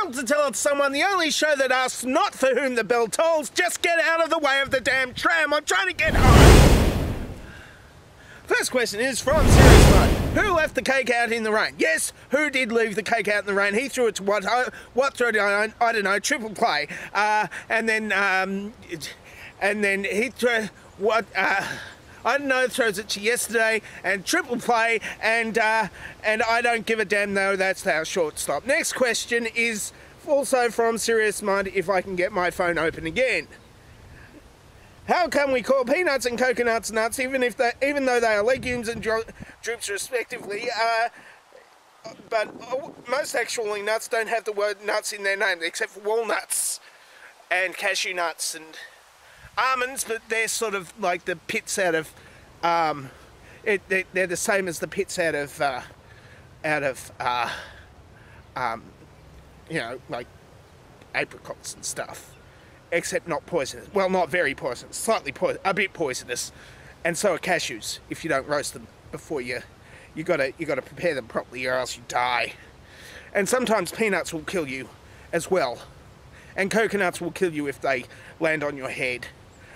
told to tell it to someone, the only show that asks not for whom the bell tolls. Just get out of the way of the damn tram. I'm trying to get home. First question is from Serious Mode. Who left the cake out in the rain? Yes, who did leave the cake out in the rain? He threw it to what threw it? I don't know. Triple play. And then he threw what? I don't know, throws it to yesterday, and triple play, and I don't give a damn though, that's our shortstop. Next question is also from Serious Mind, if I can get my phone open again. How come we call peanuts and coconuts nuts, even though they are legumes and drupes respectively, but most actually nuts don't have the word nuts in their name, except for walnuts and cashew nuts and almonds, but they're sort of like the pits out of, they're the same as the pits out of you know, like apricots and stuff, except not poisonous. Well, not very poisonous, slightly poisonous, a bit poisonous, and so are cashews. If you don't roast them before you gotta prepare them properly, or else you die. And sometimes peanuts will kill you as well, and coconuts will kill you if they land on your head.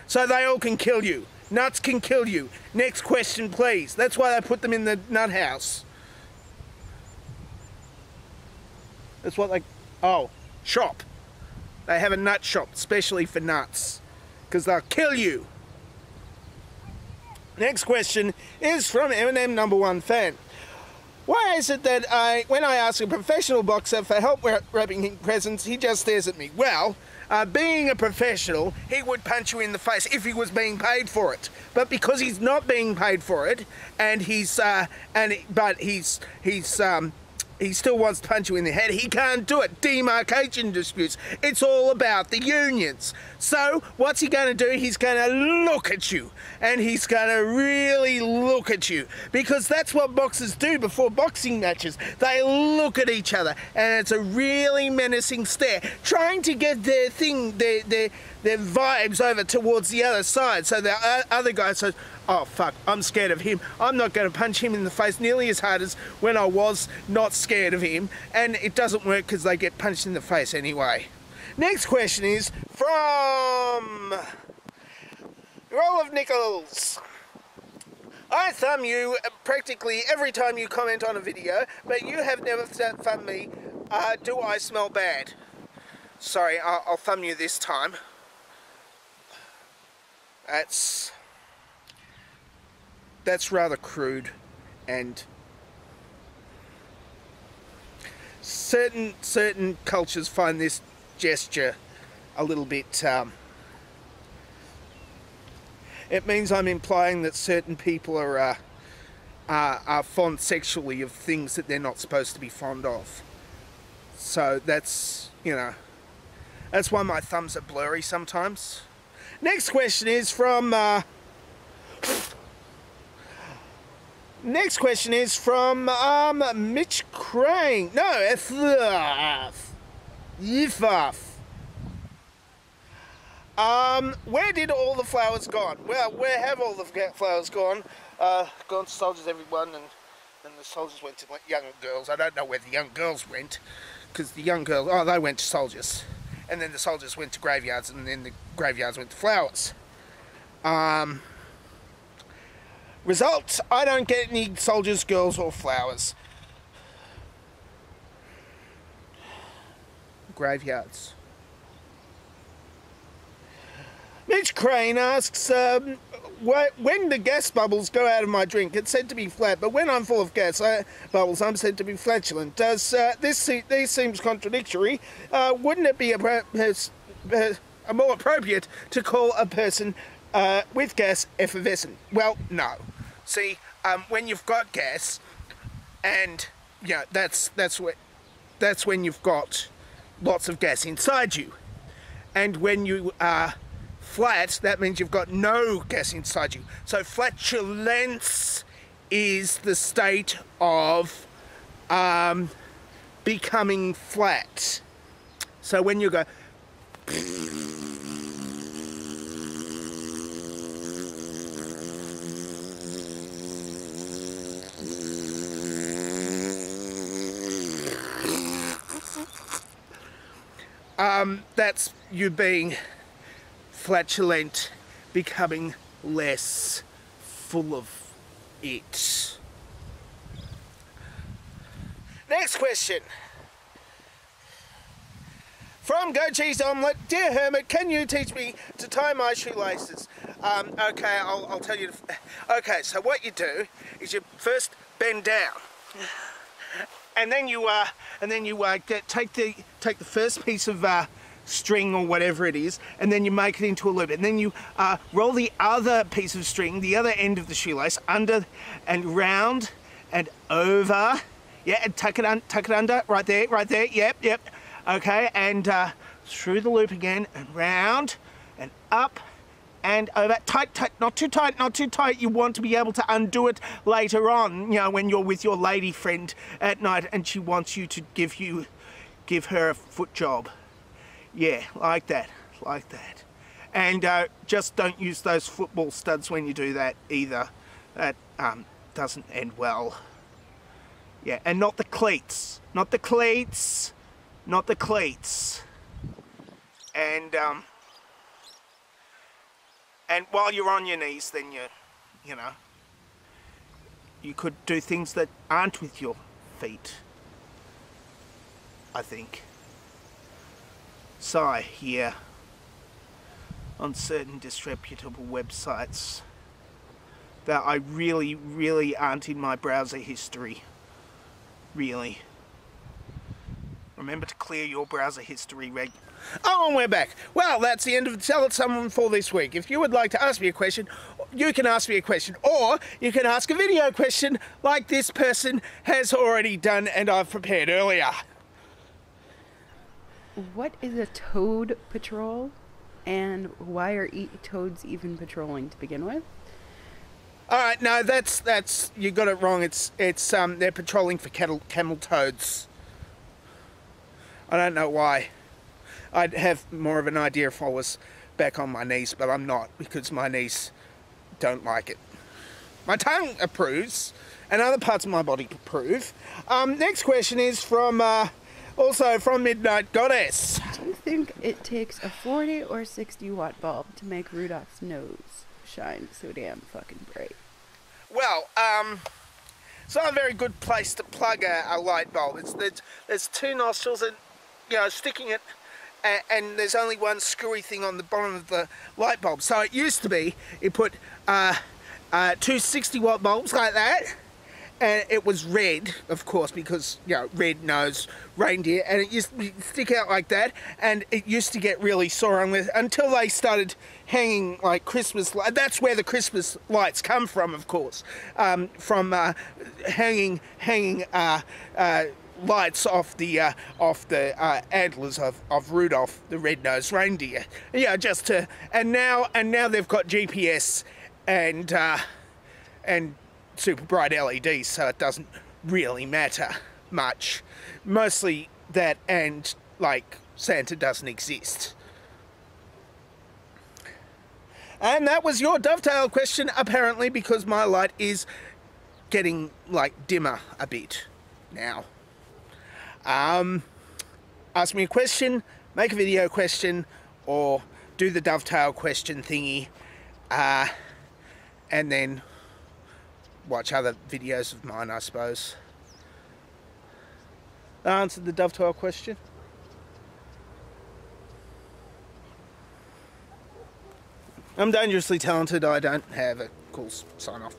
So they all can kill you. Nuts can kill you. Next question, please. That's why they put them in the nut house. That's what they... Oh, shop. They have a nut shop, especially for nuts, because they'll kill you. Next question is from Eminem #1 fan. Why is it that when I ask a professional boxer for help wrapping presents, he just stares at me? Well, being a professional, he would punch you in the face if he was being paid for it. But because he's not being paid for it, and he still wants to punch you in the head, he can't do it. Demarcation disputes. It's all about the unions. So, what's he going to do? He's going to look at you. And he's going to really look at you. Because that's what boxers do before boxing matches. They look at each other. And it's a really menacing stare. Trying to get their vibes over towards the other side. So the other guy says, oh fuck, I'm scared of him. I'm not going to punch him in the face nearly as hard as when I was not scared of him. And it doesn't work because they get punched in the face anyway. Next question is from Roll of Nickels. I thumb you practically every time you comment on a video, but you have never thumbed me. Do I smell bad? Sorry, I'll thumb you this time. That's rather crude, and certain cultures find this gesture a little bit it means I'm implying that certain people are fond sexually of things that they're not supposed to be fond of. So that's, you know, that's why my thumbs are blurry sometimes. Next question is from Mitch Crane. No, where did all the flowers gone? Well, where have all the flowers gone? Gone to soldiers, everyone, and then the soldiers went to young girls. I don't know where the young girls went, because the young girls, oh, they went to soldiers. And then the soldiers went to graveyards, and then the graveyards went to flowers. Result, I don't get any soldiers, girls, or flowers. Graveyards. Mitch Crane asks, when the gas bubbles go out of my drink, it's said to be flat, but when I'm full of gas bubbles, I'm said to be flatulent. Does this seems contradictory? Wouldn't it be more appropriate to call a person with gas effervescent? Well, no. See, when you've got gas, and yeah, that's when you've got lots of gas inside you, and when you are flat, that means you've got no gas inside you. So flatulence is the state of becoming flat. So when you go That's you being flatulent, becoming less full of it. Next question. From Go Cheese Omelette, dear Hermit, can you teach me to tie my shoelaces? Okay, I'll tell you. Okay, so what you do is you first bend down, and then you take the first piece of string or whatever it is, and then you make it into a loop, and then you roll the other piece of string, the other end of the shoelace, under and round and over. Yeah, and tuck it under, right there, yep. Okay, and through the loop again, and round, and up, and over. Tight, not too tight. You want to be able to undo it later on, you know, when you're with your lady friend at night and she wants you to give her a foot job. Yeah, like that. And just don't use those football studs when you do that either. That doesn't end well. Yeah, and not the cleats. And while you're on your knees, then you could do things that aren't with your feet, I think. Sigh here on certain disreputable websites that I really aren't in my browser history. Really. Remember to clear your browser history regularly. Oh, and we're back. Well, that's the end of Tell It Someone for this week. If you would like to ask me a question, you can ask me a question, or you can ask a video question like this person has already done and I've prepared earlier. What is a toad patrol, and why are toads even patrolling to begin with? All right, no, that's you got it wrong. It's they're patrolling for camel toads. I don't know why. I'd have more of an idea if I was back on my knees, but I'm not, because my knees don't like it. My tongue approves, and other parts of my body approve. Next question is from also from Midnight Goddess. Do you think it takes a 40 or 60 watt bulb to make Rudolph's nose shine so damn fucking bright? Well, it's not a very good place to plug a light bulb. There's two nostrils and, sticking it, and there's only one screwy thing on the bottom of the light bulb. So it used to be, you put two 60 watt bulbs like that, and it was red, of course, because, red nose reindeer, and it used to stick out like that, and it used to get really sore until they started hanging like Christmas lights. That's where the Christmas lights come from, of course, from hanging lights off the antlers of Rudolph the red-nosed reindeer. Yeah, and now they've got GPS and super bright LEDs, so it doesn't really matter much. Mostly that, and like Santa doesn't exist. And that was your dovetail question, apparently, because my light is getting like dimmer a bit now. Ask me a question, make a video question, or do the dovetail question thingy, and then watch other videos of mine, I suppose. That answered the dovetail question. I'm dangerously talented. I don't have a cool sign-off.